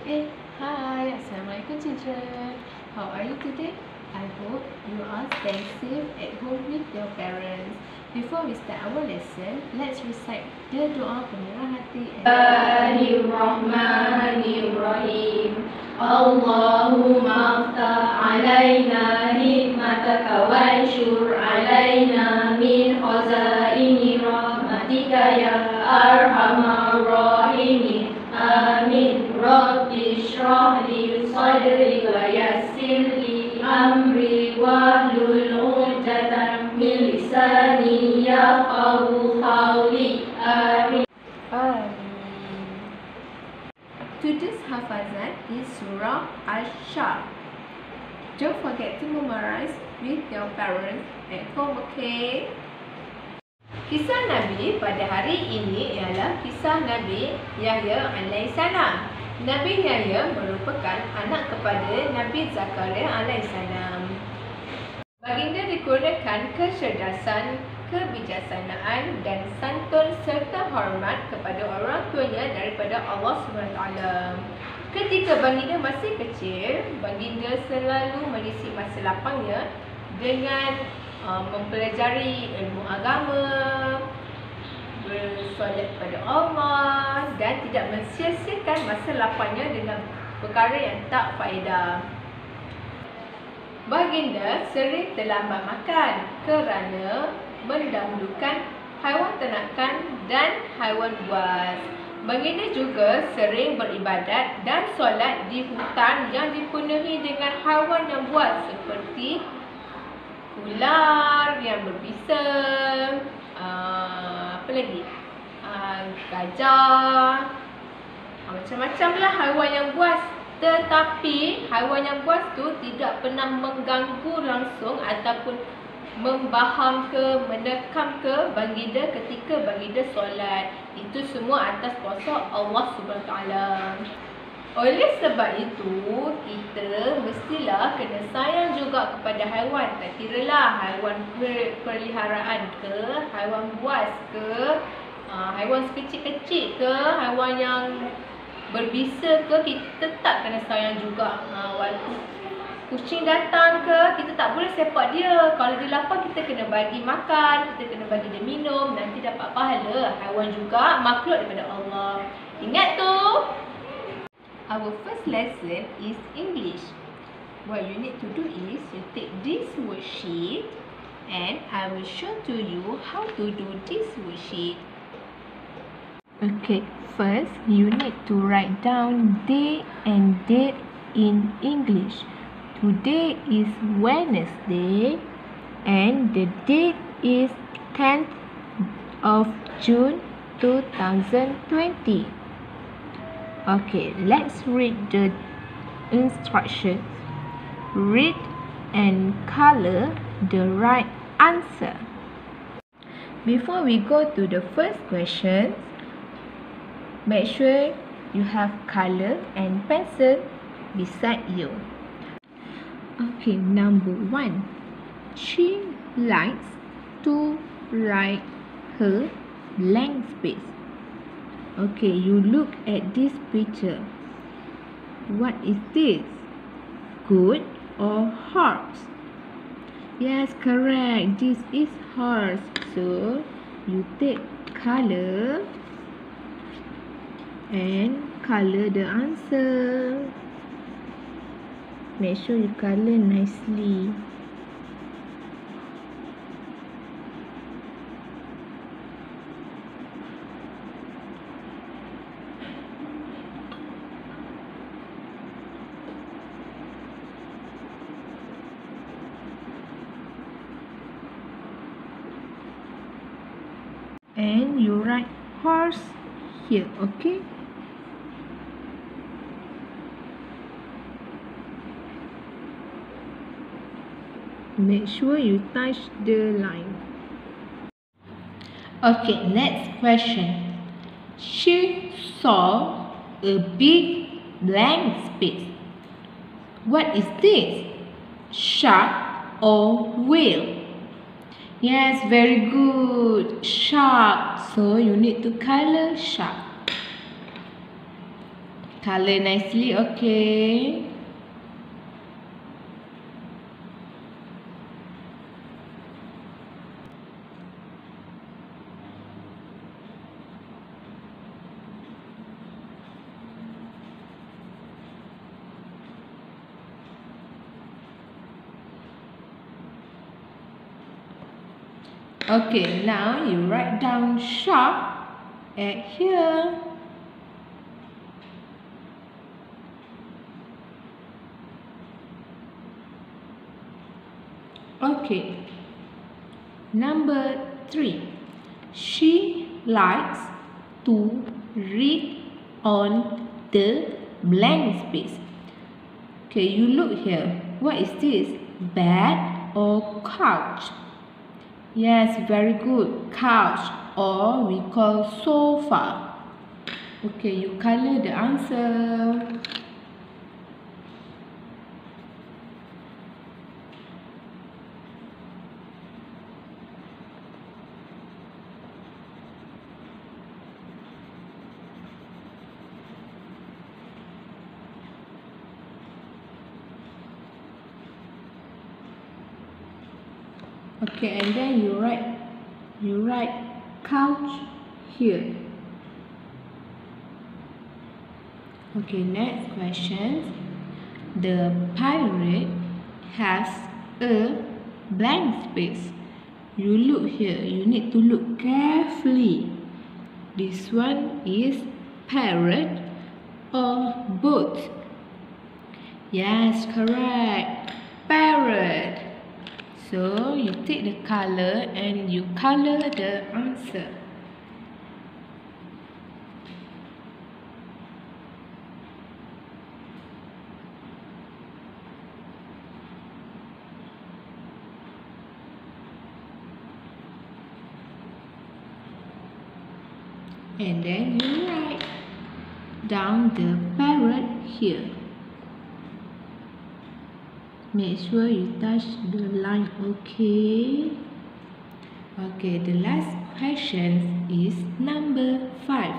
Hi, Assalamualaikum children. How are you today? I hope you are staying safe at home with your parents. Before we start our lesson, let's recite the doa pemerah hati. Bismillahirrahmanirrahim. Allahumma aftah alaina hikmataka wanshur alaina min khazaini rahmatika ya arhamar rahimin. Amin. Rabbi shrah li sadri wa yassir li amri wahlul 'uqdatam min lisani yafqahu qawli. Amin. Today's hafazan is Surah Al-Shar. Don't forget to memorize with your parents at home, okay? Kisah Nabi pada hari ini ialah kisah Nabi Yahya alaihissalam. Nabi Yahya merupakan anak kepada Nabi Zakaria alaihissalam. Baginda dikurniakan kecerdasan, kebijaksanaan dan santun serta hormat kepada orang tuanya daripada Allah SWT. Ketika baginda masih kecil, baginda selalu mengisi masa lapangnya dengan mempelajari ilmu agama, bersolat kepada Allah dan tidak mensia-siakan masa lapangnya dengan perkara yang tak faedah. Baginda sering terlambat makan kerana mendahulukan haiwan ternakan dan haiwan buas. Baginda juga sering beribadat dan solat di hutan yang dipenuhi dengan haiwan yang buas seperti ular yang berbisa, apa lagi? Gajah, macam-macam lah haiwan yang buas. Tetapi haiwan yang buas tu tidak pernah mengganggu langsung ataupun membaham ke, menekam ke baginda ketika baginda solat. Itu semua atas kuasa Allah SWT. Oleh sebab itu, kita mestilah kena sayang juga kepada haiwan. Tak kiralah haiwan peliharaan ke, haiwan buas ke, haiwan kecil-kecil ke, haiwan yang berbisa ke, kita tetap kena sayang juga. Walaupun kucing datang ke, kita tak boleh sepak dia. Kalau dia lapar, kita kena bagi makan, kita kena bagi dia minum. Nanti dapat pahala. Haiwan juga makhluk daripada Allah. Ingat tu. Our first lesson is English. What you need to do is you take this worksheet and I will show to you how to do this worksheet. Okay, first you need to write down day and date in English. Today is Wednesday and the date is 10th of June 2020. Okay, let's read the instructions. Read and color the right answer. Before we go to the first question, make sure you have color and pencil beside you. Okay, number 1. She likes to write her blank space. Okay, you look at this picture. What is this? Goat or horse? Yes, correct. This is horse. So, you take color and color the answer. Make sure you color nicely. And you write horse here, okay? Make sure you touch the line. Okay, next question. She saw a big blank space. What is this? Shark or whale? Yes, very good. Shark. So you need to color shark. Color nicely, okay. Okay, now you write down shop at here. Okay, number 3. She likes to read on the blank space. Okay, you look here. What is this? Bed or couch? Yes, very good. Couch, or we call sofa. Okay, you color the answer. Okay, and then you write couch here. Okay, next question. The pirate has a blank space. You look here. You need to look carefully. This one is parrot or boat? Yes, correct. Parrot. So you take the color and you color the answer. And then you write down the parrot here. Make sure you touch the line, okay? Okay, the last question is number 5.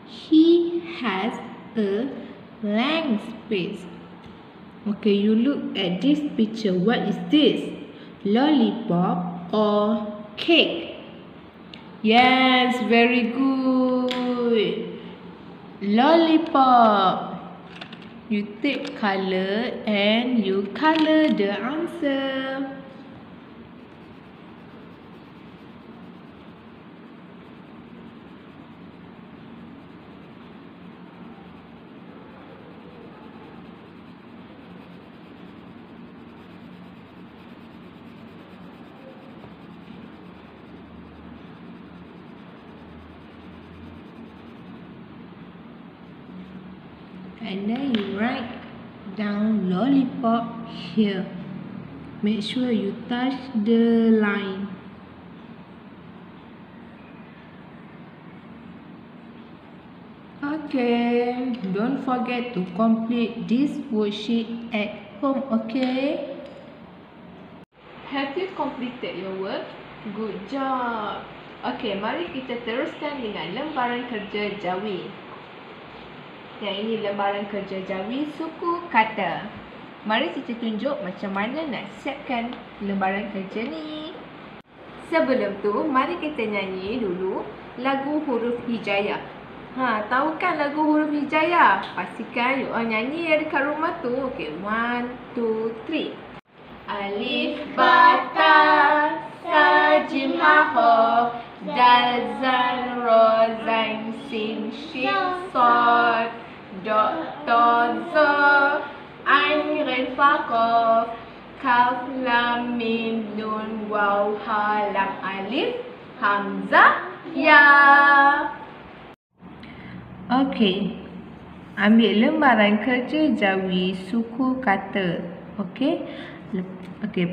He has a blank space. Okay, you look at this picture. What is this? Lollipop or cake? Yes, very good. Lollipop. You take color and you color the answer. And then you write down lollipop here. Make sure you touch the line. Okay, don't forget to complete this worksheet at home, okay? Have you completed your work? Good job. Okay, mari kita teruskan dengan lembaran kerja Jawi. Yang ini lembaran kerja Jawi suku kata. Mari kita tunjuk macam mana nak siapkan lembaran kerja ni. Sebelum tu, mari kita nyanyi dulu lagu huruf hijayah. Tahu kan lagu huruf hijayah? Pastikan you all nyanyi ya dekat rumah tu. Okay, 1, 2, 3. Alif, ba, ta, sa, jim, ha, ho, dal, zan, ro, zain, sin, shin, sod, do, to, zo, ain, ren, fa, kof, kaf, lam, mim, nun, waw, ha, lam, alif, hamzah, ya. Okey, ambil lembaran kerja Jawi suku kata. Okey,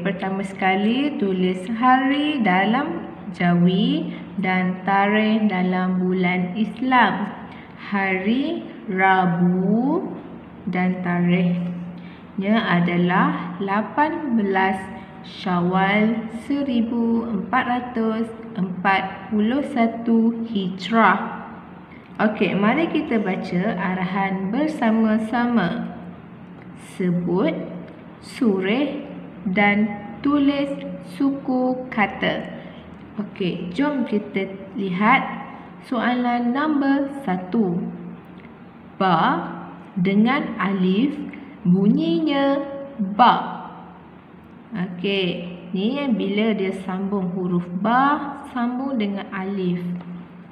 pertama sekali tulis hari dalam Jawi dan tarikh dalam bulan Islam. Hari Rabu dan tarikhnya adalah 18 Syawal 1441 Hijrah. Okey, mari kita baca arahan bersama-sama. Sebut, surih dan tulis suku kata. Okey, jom kita lihat soalan nombor 1. Ba dengan alif bunyinya ba. Okey, ni bila dia sambung huruf ba sambung dengan alif.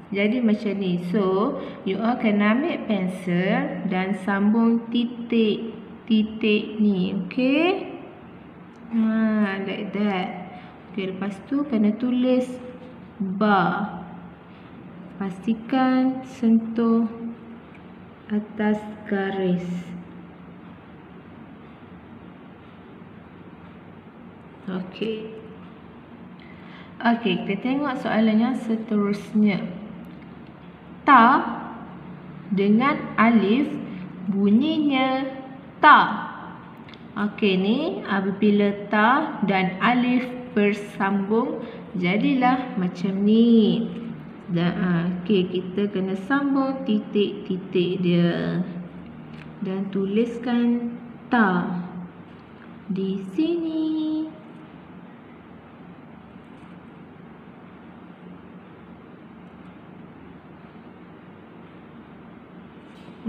Jadi macam ni. So, you all kena ambil pensel dan sambung titik-titik ni. Okey? Like that. Okey, lepas tu kena tulis ba. Pastikan sentuh atas garis. Okey. Okey, kita tengok soalan yang seterusnya. Ta dengan alif bunyinya ta. Okey, ni apabila ta dan alif bersambung jadilah macam ni. Okey, kita kena sambung titik-titik dia dan tuliskan ta di sini.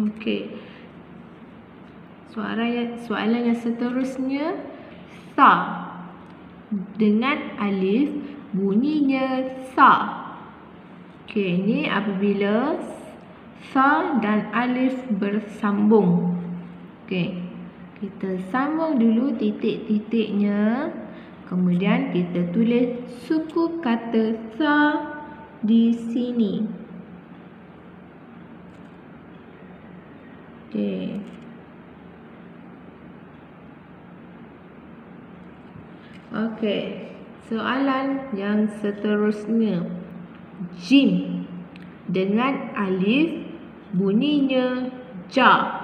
Okey. Soalan yang seterusnya, sa dengan alif bunyinya sa. Okey, ni apabila sa dan alif bersambung. Okey. Kita sambung dulu titik-titiknya. Kemudian kita tulis suku kata sa di sini. Okey. Okey. Soalan yang seterusnya. Jim dengan alif bunyinya ja.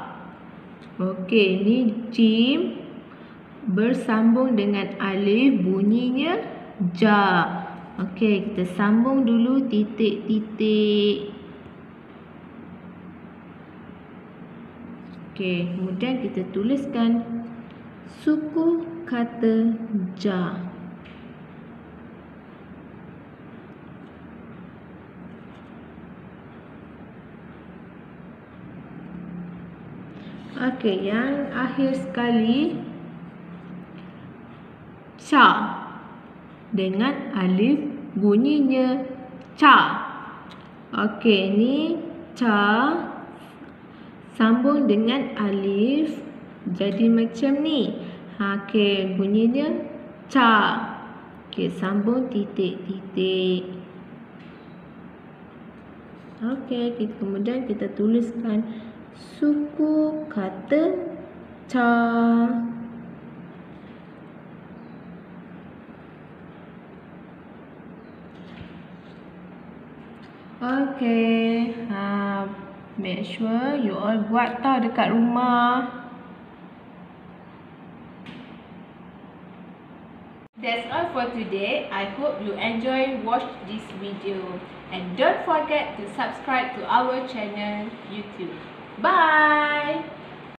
Okey, ni jim bersambung dengan alif bunyinya ja. Okey, kita sambung dulu titik-titik. Okey, kemudian kita tuliskan suku kata ja. Okey, yang akhir sekali, ca dengan alif bunyinya ca. Okey, ni ca sambung dengan alif jadi macam ni. Okey, bunyinya ca. Okey, sambung titik-titik. Okey, kemudian kita tuliskan suku kata ca. Okey, make sure you all buat tau dekat rumah. That's all for today. I hope you enjoy watch this video. And don't forget to subscribe to our channel YouTube. Bye!